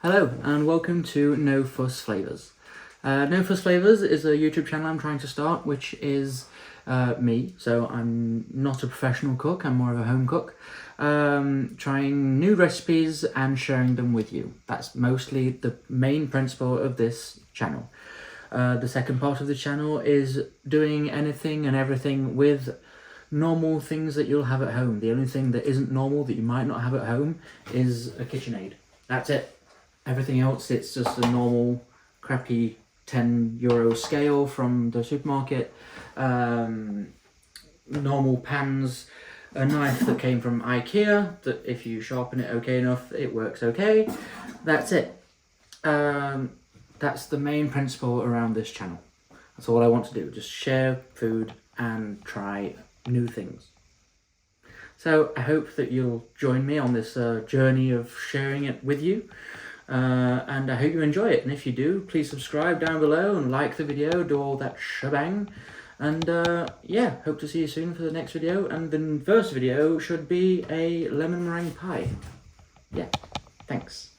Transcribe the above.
Hello and welcome to No Fuss Flavors. No Fuss Flavors is a YouTube channel I'm trying to start, which is me. So I'm not a professional cook, I'm more of a home cook. Trying new recipes and sharing them with you. That's mostly the main principle of this channel. The second part of the channel is doing anything and everything with normal things that you'll have at home. The only thing that isn't normal that you might not have at home is a KitchenAid. That's it. Everything else, it's just a normal, crappy €10 scale from the supermarket, normal pans, a knife that came from IKEA, that if you sharpen it okay enough, it works okay. That's it. That's the main principle around this channel. That's all I want to do, just share food and try new things. So I hope that you'll join me on this journey of sharing it with you. And I hope you enjoy it, and if you do, please subscribe down below and like the video, do all that shebang, and yeah, hope to see you soon for the next video. And the first video should be a lemon meringue pie. Yeah, thanks.